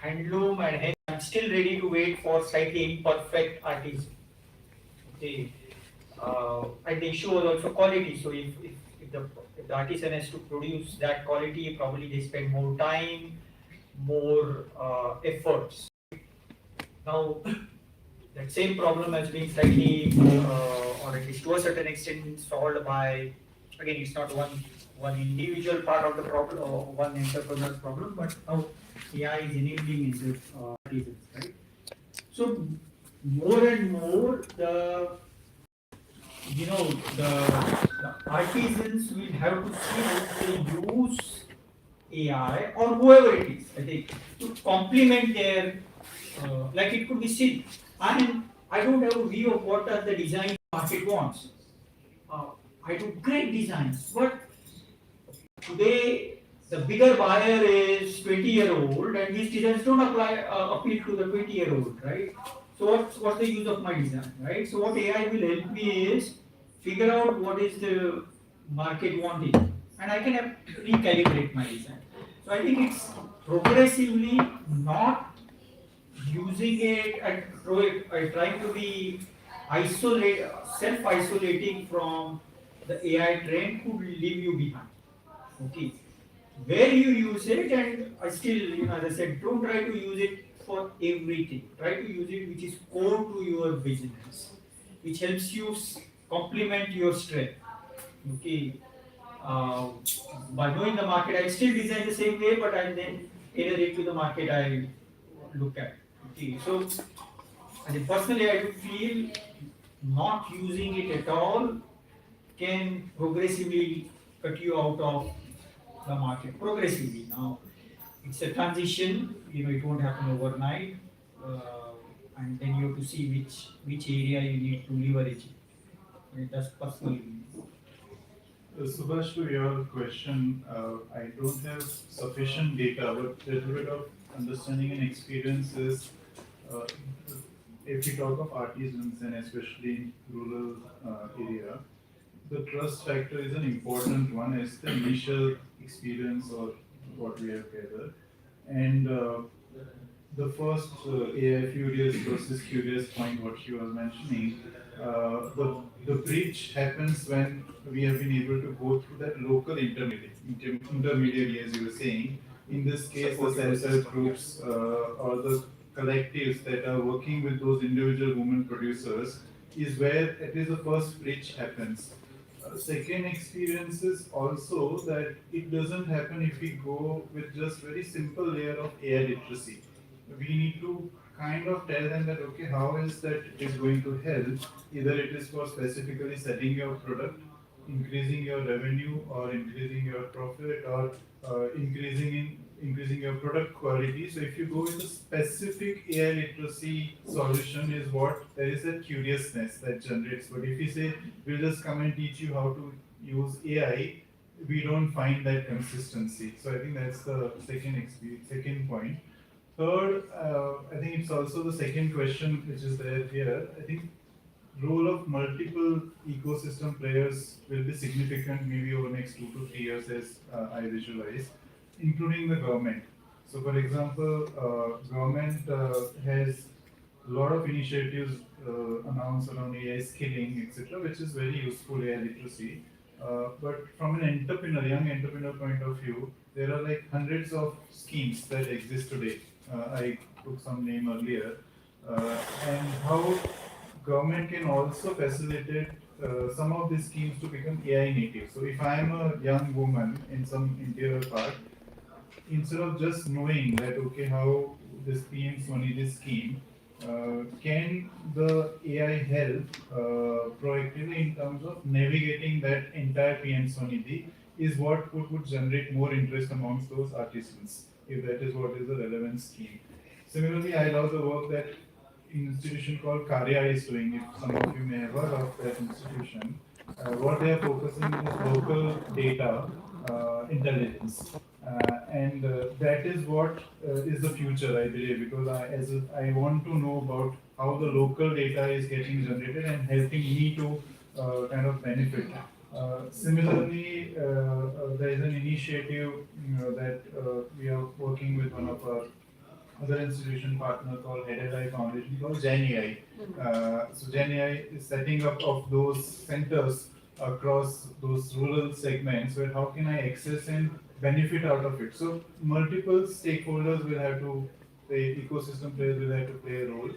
handloom, and hence I'm still ready to wait for slightly imperfect artists. Okay. And the issue was also quality. So if the artisan has to produce that quality, probably they spend more time, more efforts. Now, that same problem has been slightly, or at least to a certain extent, solved by, again, it's not one individual part of the problem or one entrepreneur's problem, but how AI is enabling in this artisans, right? So more and more the artisans will have to see how they use AI or whoever it is, I think, to complement their, like it could be silk. I don't have a view of what are the design market wants. Uh, I do great designs, but today the bigger buyer is 20-year-old, and these designs don't appeal to the 20-year-old, right? So what's the use of my design, right? So what AI will help me is figure out what is the market wanting, and I can recalibrate my design. So I think it's progressively not using it and trying to be self-isolating from the AI trend could leave you behind. Okay, where you use it, and I still, as I said, don't try to use it for everything. Try to use it which is core to your business, which helps you complement your strength. Okay, uh, by knowing the market, I still design the same way, but I then tailor it to the market I look at. Okay, so and personally, I do feel not using it at all can progressively cut you out of the market progressively. Now, it's a transition. It won't happen overnight, and then you have to see which area you need to leverage it. That's personally. Subhash, to your question, I don't have sufficient data, but a little bit of understanding and experience is, uh, if we talk of artisans and especially in rural area, the trust factor is an important one. It's the initial experience or what we have gathered, and the first AI furious versus curious point, what she was mentioning, the bridge happens when we have been able to go through that local intermediary, as you were saying. In this case, the self-help groups or the collectives that are working with those individual women producers is where at least the first bridge happens. Second experience is also that it doesn't happen if we go with just very simple layer of AI literacy. We need to kind of tell them that okay, how is that it is going to help? Either it is for specifically selling your product, increasing your revenue, or increasing your profit, or increasing your product quality. So if you go with a specific AI literacy solution, is what there is a curiousness that generates. But if you say we'll just come and teach you how to use AI, we don't find that consistency. So I think that's the second point. Third, I think it's also the second question which is there here. I think role of multiple ecosystem players will be significant maybe over the next 2 to 3 years as I visualize, including the government. So for example, government has a lot of initiatives announced around AI skilling, etc., which is very useful AI literacy. But from an young entrepreneur point of view, there are like hundreds of schemes that exist today. I took some name earlier, and how government can also facilitate some of these schemes to become AI native. So if I am a young woman in some interior part, instead of just knowing that okay how this PM Swanidhi scheme, can the AI help proactively in terms of navigating that entire PM Swanidhi is what would generate more interest amongst those artisans, if that is what is the relevant scheme. Similarly, I love the work that institution called Karya is doing. If some of you may have heard of that institution, what they are focusing is local data intelligence, and that is what is the future, I believe, because I want to know about how the local data is getting generated and helping me to kind of benefit. Similarly, there is an initiative that we are working with one of our other institution partner called Head AI Foundation called Gen AI. So Gen AI is setting up of those centers across those rural segments where how can I access and benefit out of it. So multiple stakeholders will have to play, ecosystem players will have to play a role.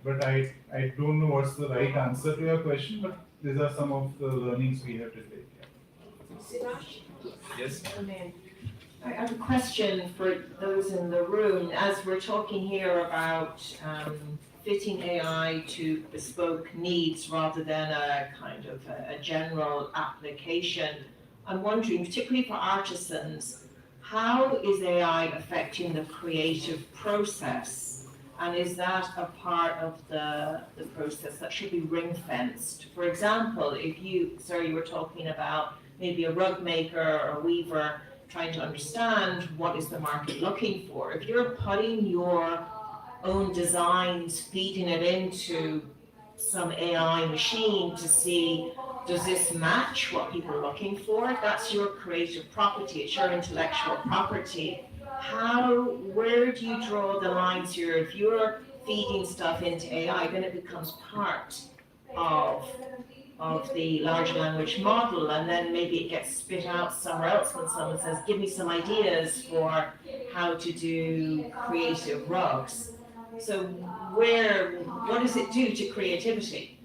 But I don't know what's the right answer to your question, but these are some of the learnings we have to take. Sivash? Yes. Salman. I have a question for those in the room. As we're talking here about fitting AI to bespoke needs rather than a kind of a general application, I'm wondering, particularly for artisans, how is AI affecting the creative process? And is that a part of the process that should be ring fenced? For example, if you, sir, you were talking about maybe a rug maker or a weaver trying to understand what is the market looking for. If you're putting your own designs, feeding it into some AI machine to see, does this match what people are looking for? That's your creative property, it's your intellectual property. Where do you draw the lines here? If you're feeding stuff into AI, then it becomes part of the large language model, and then maybe it gets spit out somewhere else when someone says, give me some ideas for how to do creative rugs. So what does it do to creativity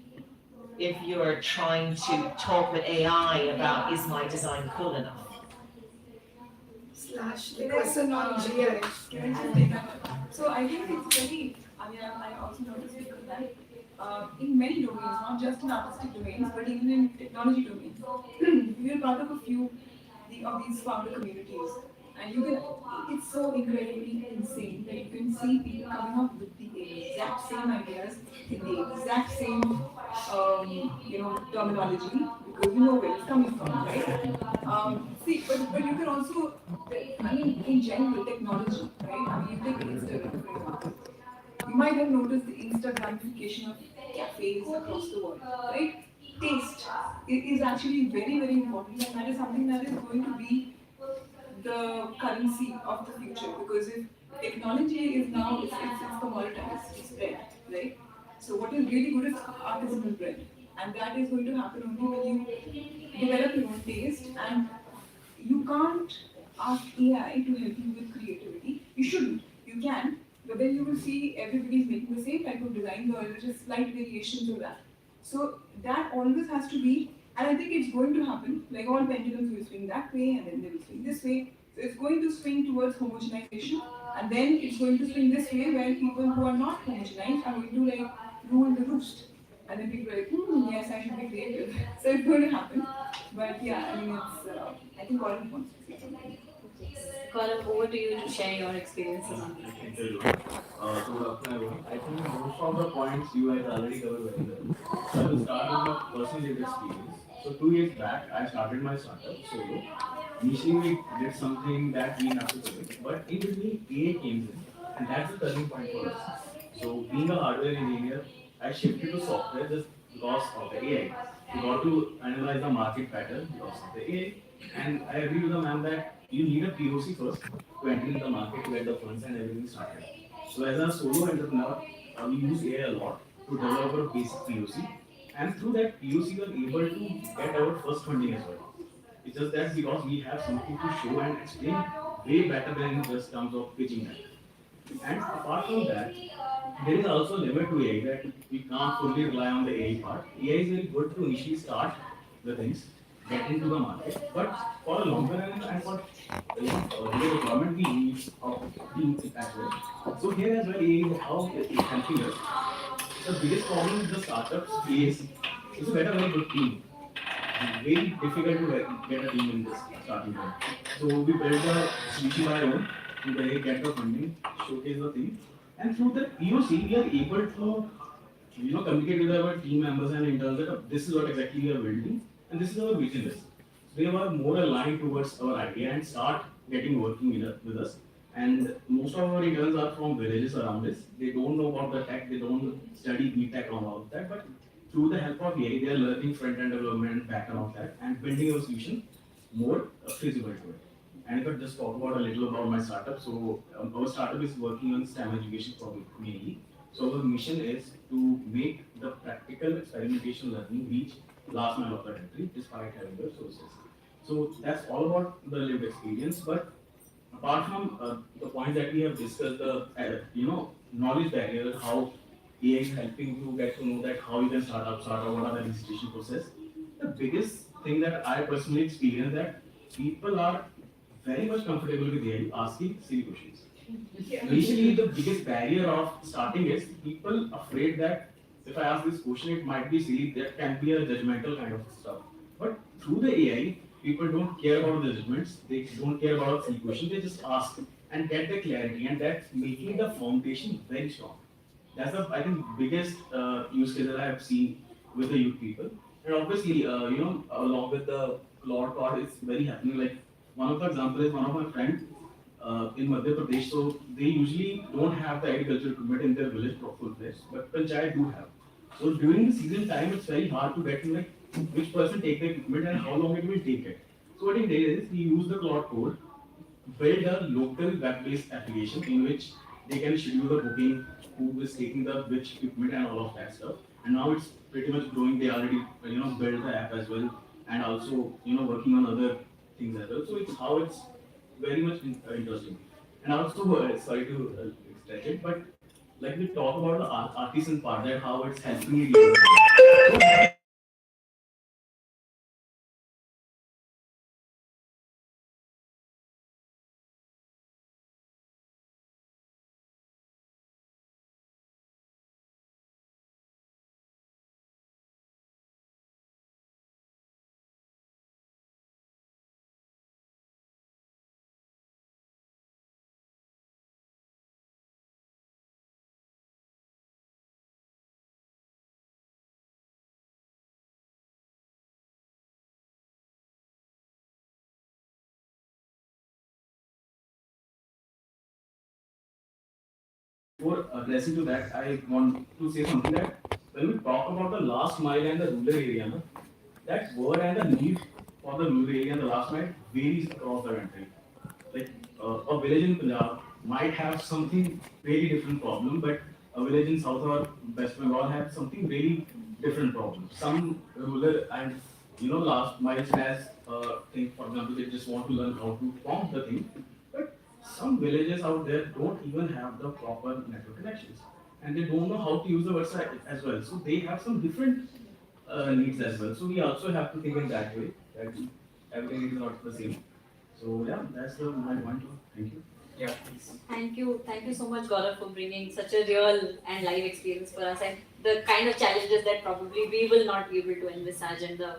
if you're trying to talk with AI about, is my design cool enough? Slash the question on GI. Can I just take that? So I think it's very, I also noticed that in many domains, not just in artistic domains, but even in technology domains, we are part of a few of these founder communities. And you can, it's so incredibly insane that you can see people coming up with the exact same ideas in the exact same, terminology because you know where it's coming from, right? But you can also, I mean, in general, technology, right? I mean, you take Instagram, for example. You might have noticed the Instagramification of cafes across the world, right? Taste is actually very, very important, and that is something that is going to be the currency of the future because if technology is now it's commoditized, it's bread, right? So what is really good is artisanal bread, and that is going to happen only when you develop your own taste, and you can't ask AI to help you with creativity. You shouldn't. You can, but then you will see everybody's making the same type of designs or just slight variations of that. So that always has to be, and I think it's going to happen. Like all pendulums will swing that way, and then they will swing this way. So it's going to swing towards homogenization, and then it's going to swing this way where people who are not homogenized are going to like rule the roost. And then people are like, yes, I should be creative. So it's going to happen. But yeah, I mean, I think Colin wants to say something. Colin, over to you to share your experiences on this. Thank you, everyone. So good afternoon, everyone. I think most of the points you guys already covered very well. So I will start with my personal lived experience. So 2 years back, I started my startup solo. Initially, we did something that we have to do, but in between, AI came in, and that's the turning point for us. So being a hardware engineer, I shifted to software just because of the AI. We got to analyze the market pattern because of the AI. And I agree with the man that you need a POC first to enter in the market to get the funds and everything started. So as a solo entrepreneur, we use AI a lot to develop a basic POC. And through that POC, we are able to get our first funding as well. It's just that because we have something to show and explain way better than just terms of pitching that. And apart from that, there is also a limit to AI that we can't fully rely on the AI part. AI is very good to initially start the things, get into the market, but for a longer run and for real deployment, we need a team as well. So here as well, AI is how it is helping us. The biggest problem with the startups is to get a very good team. It's very difficult to get a team in this starting point. So we built a solution by our own to get the funding, showcase the thing, and through the POC we are able to communicate with our team members and interns that this is what exactly we are building and this is our vision is. So they are more aligned towards our idea and start getting working with us. And most of our interns are from villages around us. They don't know about the tech, they don't study B tech and all of that, but through the help of AI, they are learning front end development, back end of that, and building a solution more feasible to it. And if I just talk about a little about my startup, so our startup is working on STEM education for mainly. So our mission is to make the practical experimentation learning reach last mile of the country despite having the resources. So that's all about the lived experience. But apart from the point that we have discussed, the knowledge barrier, how AI is helping you get to know that how you can start up, what are the registration process. The biggest thing that I personally experience that people are very much comfortable with AI asking silly questions. Initially, the biggest barrier of starting is people afraid that if I ask this question, it might be silly. That can be a judgmental kind of stuff. But through the AI, people don't care about the judgments. They don't care about silly questions. They just ask and get the clarity, and that's making the foundation very strong. That's the I think biggest use case that I have seen with the youth people. And obviously, along with the Lord God, it's very happening. Like one of the example is one of my friend in Madhya Pradesh. So they usually don't have the agricultural equipment in their village for full place, but Panchayat do have. So during the season time, it's very hard to get to like which person take the equipment and how long it will take it. So what he did is he used the cloud code, build a local web-based application in which they can schedule the booking, who is taking the which equipment and all of that stuff. And now it's pretty much growing. They already built the app as well, and also working on other things as well. So it's how it's very much interesting. And also, sorry to stretch it, but like we talk about the artisan part, that how it's helping you. So before addressing to that, I want to say something that when we talk about the last mile and the rural area, no, that word and the need for the rural area and the last mile varies across the country. Like a village in Punjab might have something very different problem, but a village in South or West Bengal have something very different problem. Some rural and last miles has thing, for example, they just want to learn how to pump the thing, but some villages out there don't even have the proper network connections, and they don't know how to use the website as well. So they have some different needs as well. So we also have to think in that way that everything is not the same. So yeah, that's my point. Thank you. Yeah, please. Thank you so much, Gaurav, for bringing such a real and live experience for us, and the kind of challenges that probably we will not be able to envisage, and the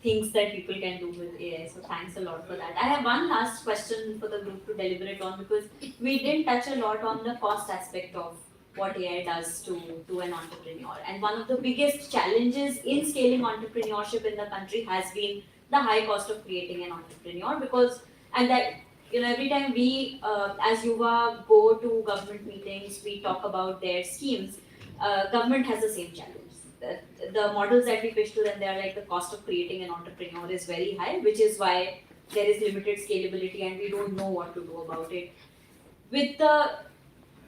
things that people can do with AI. So thanks a lot for that. I have one last question for the group to deliberate on, because we didn't touch a lot on the cost aspect of what AI does to an entrepreneur. And one of the biggest challenges in scaling entrepreneurship in the country has been the high cost of creating an entrepreneur, because and that every time we as Yuva go to government meetings, we talk about their schemes. Government has the same challenge. The models that we pitch to them, they are like the cost of creating an entrepreneur is very high, which is why there is limited scalability and we don't know what to do about it. With the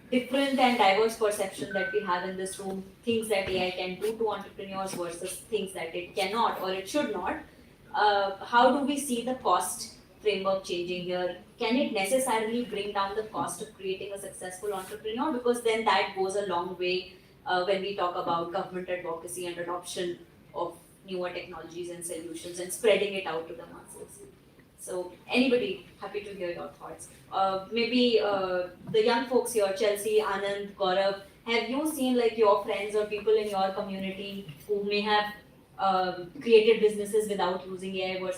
different and diverse perception that we have in this room, things that AI can do to entrepreneurs versus things that it cannot or it should not, how do we see the cost framework changing here? Can it necessarily bring down the cost of creating a successful entrepreneur? Because then that goes a long way when we talk about government advocacy and adoption of newer technologies and solutions and spreading it out to the masses. So, anybody, happy to hear your thoughts. Maybe the young folks here, Chelsea, Anand, Gaurav, have you seen like your friends or people in your community who may have created businesses without using AI versus